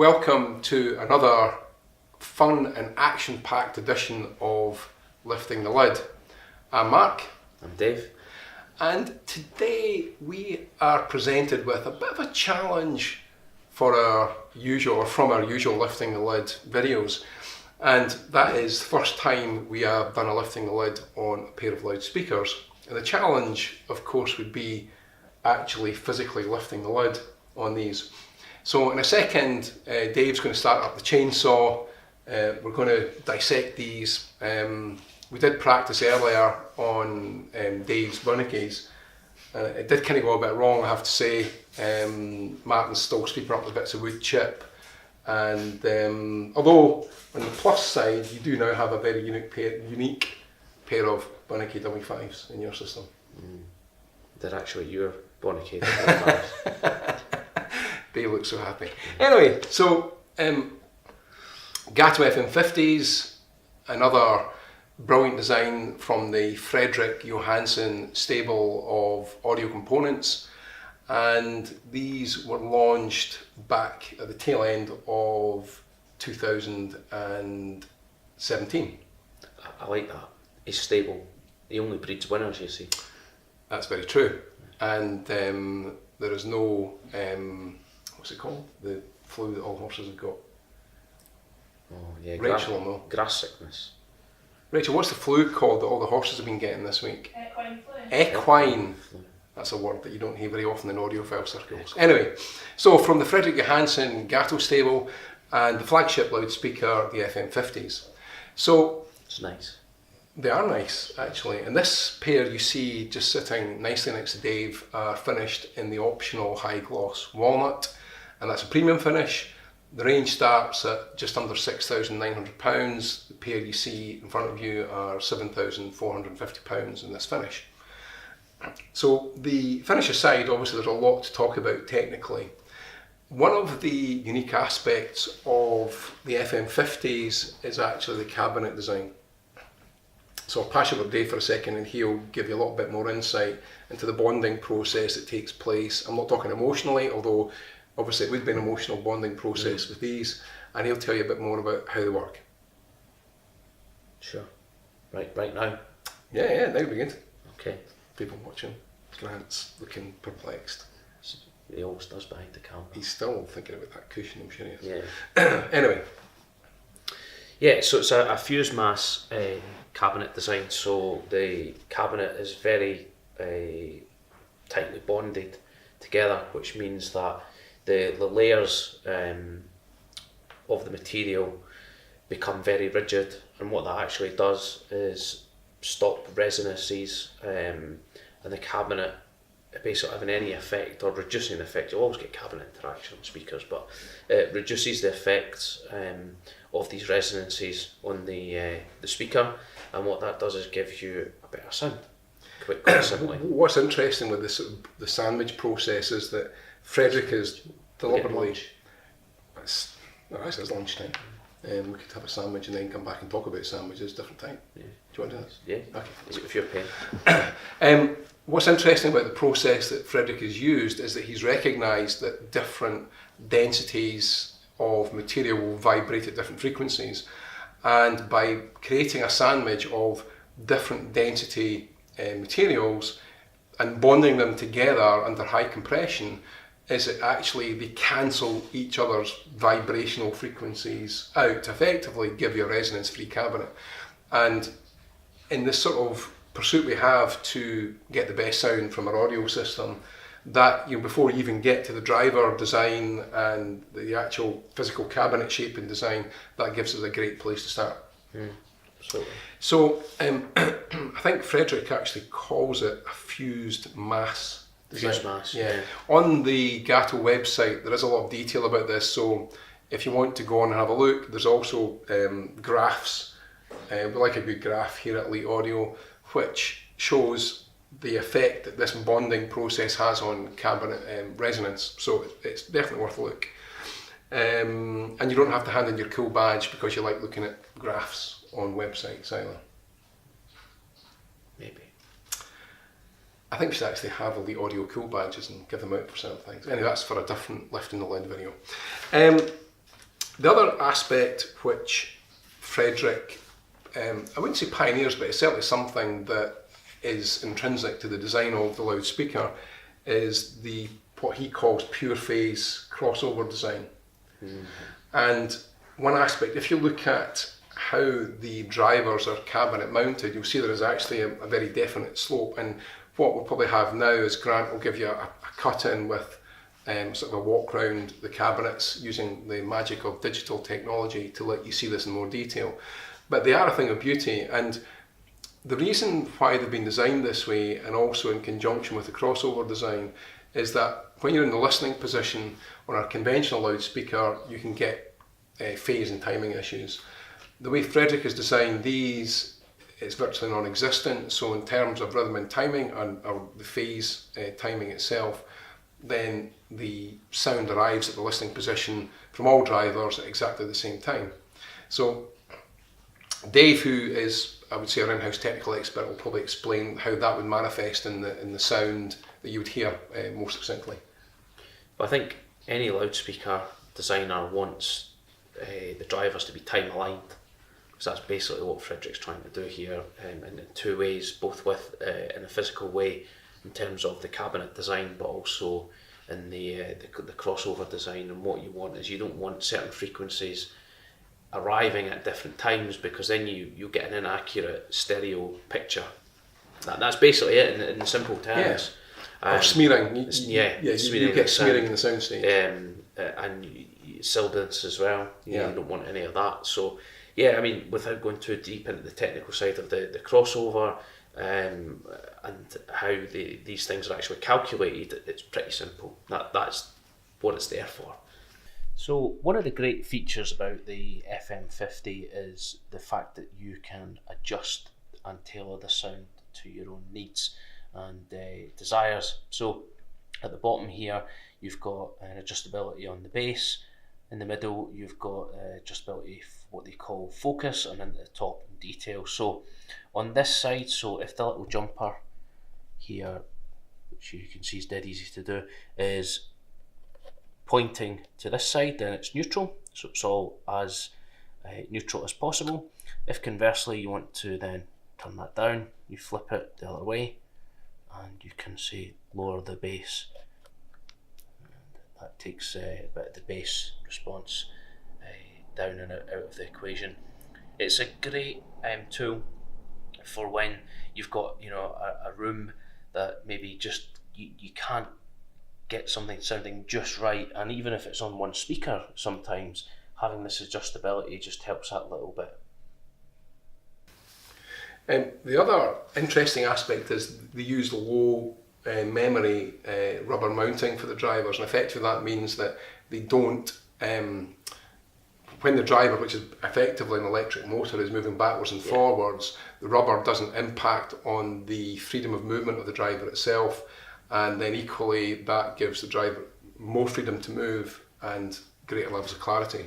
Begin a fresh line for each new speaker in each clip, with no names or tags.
welcome to another fun and action-packed edition of Lifting the Lid. I'm Mark.
I'm Dave.
And today we are presented with a bit of a challenge from our usual Lifting the Lid videos. And that is the first time we have done a Lifting the Lid on a pair of loudspeakers. And the challenge, of course, would be actually physically lifting the lid on these. So in a second, Dave's going to start up the chainsaw. We're going to dissect these. We did practice earlier on Dave's Bunnikies. It did kind of go a bit wrong, I have to say. Martin's still sweeping up the bits of wood chip. And although on the plus side, you do now have a very unique pair of Bunnikie W5s in your system.
They're actually your Bunnikie W5s.
Dave looks so happy. Anyway, so Gato FM-50s, another brilliant design from the Fredrik Johansson stable of audio components, and these were launched back at the tail end of 2017.
I like that. He's stable. He only breeds winners, you see.
That's very true. And there is no, what's it called? The flu that all horses have got.
Oh yeah,
Rachel will know.
Grass sickness.
Rachel, what's the flu called that all the horses have been getting this week?
Equine flu.
Equine. That's a word that you don't hear very often in audiophile circles. Anyway, so from the Fredrik Johansson Gato stable and the flagship loudspeaker, the FM-50s. So
it's nice.
They are nice, actually. And this pair you see just sitting nicely next to Dave are finished in the optional high gloss walnut, and that's a premium finish. The range starts at just under £6,900. The pair you see in front of you are £7,450 in this finish. So the finish aside, obviously there's a lot to talk about technically. One of the unique aspects of the FM-50s is actually the cabinet design. So I'll pass you over to Dave for a second and he'll give you a little bit more insight into the bonding process that takes place. I'm not talking emotionally, although obviously it would be an emotional bonding process with these, and he'll tell you a bit more about how they work.
Sure. Right now?
Yeah, now begin.
Okay.
People watching, Grant's looking perplexed.
He always does behind the camera.
He's still thinking about that cushion, I'm sure he is.
Yeah.
Anyway.
Yeah, so it's a fused mass cabinet design, so the cabinet is very tightly bonded together, which means that the layers of the material become very rigid, and what that actually does is stop resonances and the cabinet basically having any effect or reducing the effect. You always get cabinet interaction on speakers, but it reduces the effects of these resonances on the speaker, and what that does is give you a better sound, quite simply.
What's interesting with this, the sandwich process, is that Fredrik is deliberately... It's lunchtime. We could have a sandwich and then come back and talk about sandwiches different time. Yeah. Do you want to do this?
Yeah.
Okay.
If you're paying.
What's interesting about the process that Fredrik has used is that he's recognised that different densities of material will vibrate at different frequencies, and by creating a sandwich of different density materials and bonding them together under high compression, is that actually they cancel each other's vibrational frequencies out to effectively give you a resonance-free cabinet. And in this sort of pursuit we have to get the best sound from our audio system, that, you know, before you even get to the driver design and the actual physical cabinet shape and design, that gives us a great place to start.
Absolutely.
So I think Fredrik actually calls it a fused mass design.
Fused mass,
yeah. On the Gato website there is a lot of detail about this, so if you want to go on and have a look, there's also graphs. We like a good graph here at Elite Audio, which shows the effect that this bonding process has on cabinet resonance, so it's definitely worth a look. And you don't have to hand in your cool badge because you like looking at graphs on websites either.
Maybe.
I think we should actually have Elite Audio cool badges and give them out for certain things. Anyway, that's for a different Lifting the Lid video. The other aspect which Frederick, I wouldn't say pioneers, but it's certainly something that is intrinsic to the design of the loudspeaker, is what he calls pure phase crossover design. And one aspect, if you look at how the drivers are cabinet mounted, you'll see there is actually a very definite slope. And what we'll probably have now is Grant will give you a cut-in with sort of a walk round the cabinets using the magic of digital technology to let you see this in more detail. But they are a thing of beauty, and the reason why they've been designed this way, and also in conjunction with the crossover design, is that when you're in the listening position on a conventional loudspeaker, you can get phase and timing issues. The way Frederick has designed these, it's virtually non-existent. So in terms of rhythm and timing, or the phase timing itself, then the sound arrives at the listening position from all drivers at exactly the same time. So Dave, who is, I would say, our in-house technical expert, will probably explain how that would manifest in the sound that you would hear more succinctly.
I think any loudspeaker designer wants the drivers to be time aligned, because that's basically what Frederick's trying to do here, in two ways, both with in a physical way in terms of the cabinet design, but also in the crossover design. And what you want is, you don't want certain frequencies arriving at different times, because then you get an inaccurate stereo picture. That's basically it in simple terms.
Or smearing.
Smearing,
you get smearing in the soundstage.
And sibilance as well. You don't want any of that. So without going too deep into the technical side of the crossover and how these things are actually calculated, it's pretty simple. That's what it's there for. So one of the great features about the FM50 is the fact that you can adjust and tailor the sound to your own needs and desires. So at the bottom here, you've got an adjustability on the bass. In the middle, you've got adjustability, what they call focus, and then at the top, detail. So on this side, so if the little jumper here, which you can see is dead easy to do, is pointing to this side, then it's neutral, so it's all as neutral as possible. If conversely you want to then turn that down, you flip it the other way, and you can say lower the bass, and that takes a bit of the bass response down and out of the equation. It's a great tool for when you've got a room that maybe just you can't get something sounding just right, and even if it's on one speaker, sometimes having this adjustability just helps that little bit.
The other interesting aspect is they use low memory rubber mounting for the drivers, and effectively that means that they don't, when the driver, which is effectively an electric motor, is moving backwards and forwards, the rubber doesn't impact on the freedom of movement of the driver itself, and then equally that gives the driver more freedom to move and greater levels of clarity.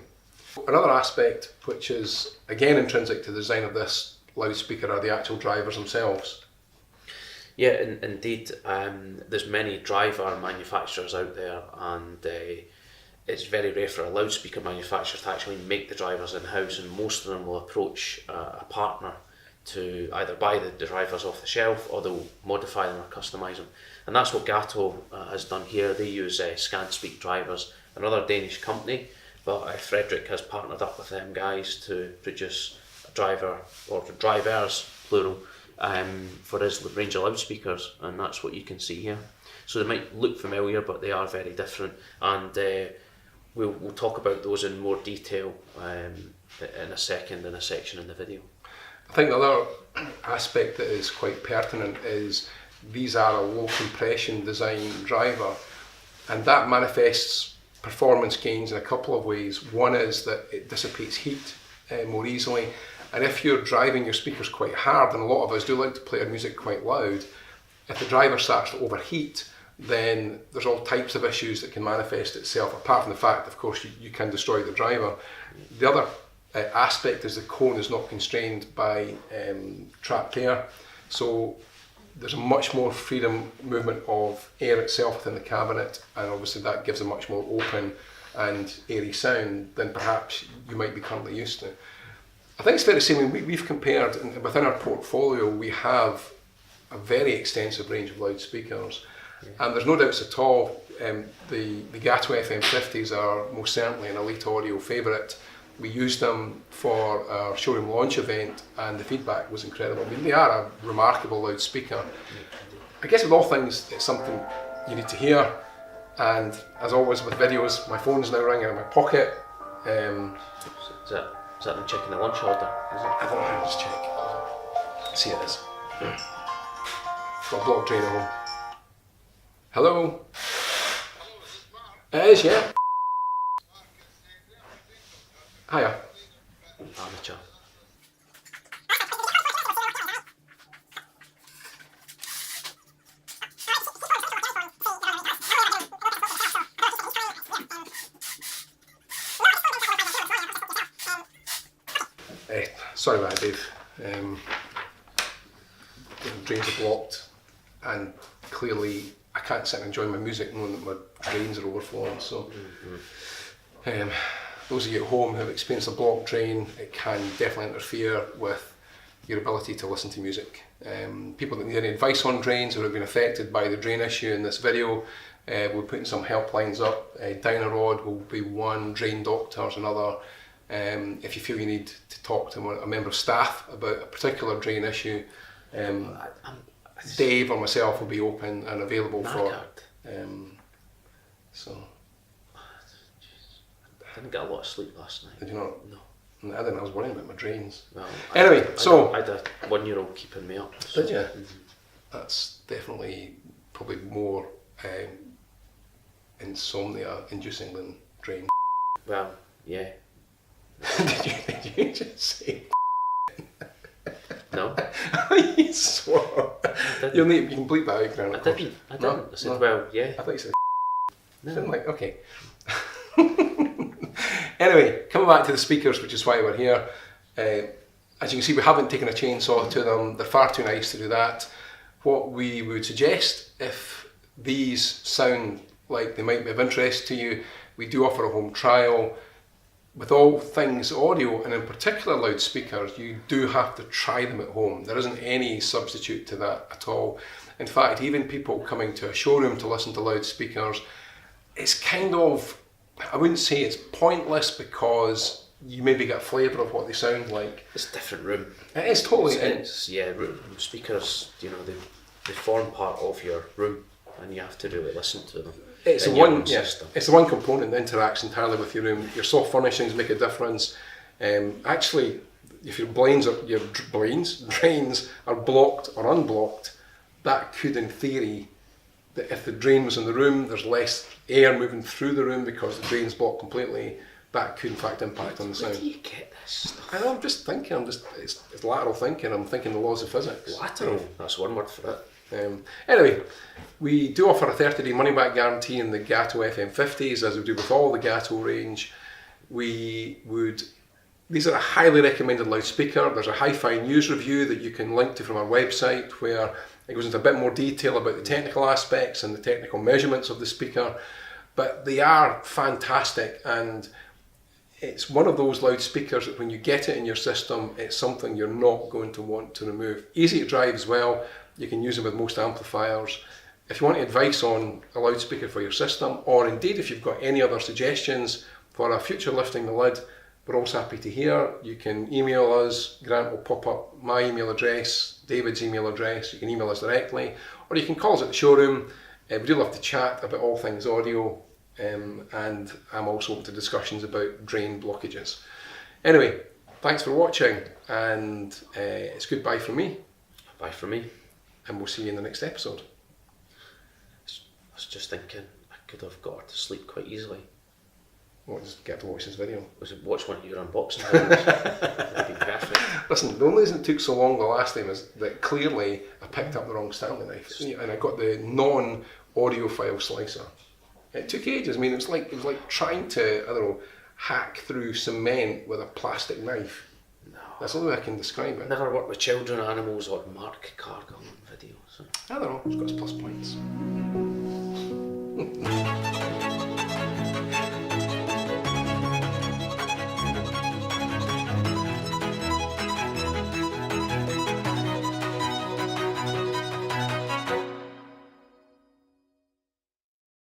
Another aspect which is again intrinsic to the design of this loudspeaker are the actual drivers themselves.
Yeah, indeed. There's many driver manufacturers out there, and it's very rare for a loudspeaker manufacturer to actually make the drivers in-house, and most of them will approach a partner to either buy the drivers off the shelf, or they'll modify them or customise them. And that's what Gato has done here. They use ScanSpeak drivers, another Danish company, but Frederick has partnered up with them guys to produce a driver, or drivers, plural, for his range of loudspeakers, and that's what you can see here. So they might look familiar, but they are very different, and we'll talk about those in more detail in a second, in a section in the video.
I think the other aspect that is quite pertinent is these are a low compression design driver, and that manifests performance gains in a couple of ways. One is that it dissipates heat more easily, and if you're driving your speakers quite hard, and a lot of us do like to play our music quite loud, if the driver starts to overheat, then there's all types of issues that can manifest itself, apart from the fact, of course, you can destroy the driver. The other aspect is the cone is not constrained by trapped air, so there's a much more freedom movement of air itself within the cabinet, and obviously that gives a much more open and airy sound than perhaps you might be currently used to. I think it's fair to say we've compared, and within our portfolio we have a very extensive range of loudspeakers, and there's no doubts at all the Gato FM-50s are most certainly an elite audio favourite. We used them for our showroom launch event and the feedback was incredible. I mean, they are a remarkable loudspeaker. I guess with all things, it's something you need to hear, and as always with videos, my phone's now ringing in my pocket.
Is that them checking the lunch order? Is it?
I don't know, just check. See it is. Got a block drain at home. Hello? It is, yeah. Hiya.
Amateur.
Sorry about that, Dave. The drains are blocked, and clearly I can't sit and enjoy my music knowing that my drains are overflowing. So, those of you at home who have experienced a blocked drain, it can definitely interfere with your ability to listen to music. People that need any advice on drains or have been affected by the drain issue in this video, we're putting some helplines up. Down a rod will be one, drain doctors another. If you feel you need to talk to a member of staff about a particular drain issue, Dave or myself will be open and available for. So.
I didn't get a lot of sleep last night.
Did you not?
No.
I didn't. I was worrying about my drains.
Well,
anyway,
I had a 1-year-old keeping me up. So.
Did you? Mm-hmm. That's definitely probably more insomnia inducing than drain.
Well, yeah.
Did you just say?
No.
You swore. You can bleep that out, Grant.
I didn't.
No?
I said,
No.
well, yeah.
I thought you said.
No.
Didn't like. Okay. Anyway, coming back to the speakers, which is why we're here. As you can see, we haven't taken a chainsaw to them. They're far too nice to do that. What we would suggest, if these sound like they might be of interest to you, we do offer a home trial. With all things audio, and in particular loudspeakers, you do have to try them at home. There isn't any substitute to that at all. In fact, even people coming to a showroom to listen to loudspeakers, it's kind of, I wouldn't say it's pointless, because you maybe get a flavour of what they sound like.
It's a different room.
It is totally.
Room speakers, they form part of your room, and you have to really listen to them.
It's the one component that interacts entirely with your room. Your soft furnishings make a difference. Actually, if your drains are blocked or unblocked, that could, in theory, that if the drain was in the room, there's less air moving through the room because the drain's blocked completely. That could in fact impact on the sound.
Where do you get this stuff?
I know, I'm just thinking. It's lateral thinking. I'm thinking the laws of physics.
Lateral. That's one word for it.
Anyway, we do offer a 30-day money-back guarantee in the Gato FM-50s, as we do with all the Gato range. These are a highly recommended loudspeaker. There's a hi-fi news review that you can link to from our website, where it goes into a bit more detail about the technical aspects and the technical measurements of the speaker. But they are fantastic, and it's one of those loudspeakers that when you get it in your system, it's something you're not going to want to remove. Easy to drive as well. You can use them with most amplifiers. If you want advice on a loudspeaker for your system, or indeed if you've got any other suggestions for a future Lifting the Lid, we're also happy to hear. You can email us. Grant will pop up my email address, David's email address. You can email us directly, or you can call us at the showroom. We do love to chat about all things audio, and I'm also open to discussions about drain blockages. Anyway, thanks for watching, and it's goodbye from me.
Bye from me.
And we'll see you in the next episode.
I was just thinking, I could have got her to sleep quite easily.
Well, just get to watch this video.
Watch one of your unboxing videos. That'd be perfect.
Listen, the only reason it took so long the last time is that clearly I picked up the wrong Stanley knife, and I got the non-audiophile slicer. It took ages. I mean, it was like trying to, I don't know, hack through cement with a plastic knife.
No.
That's the only way I can describe it.
Never worked with children, animals, or Mark Cargill on videos.
I don't know, it's got its plus points.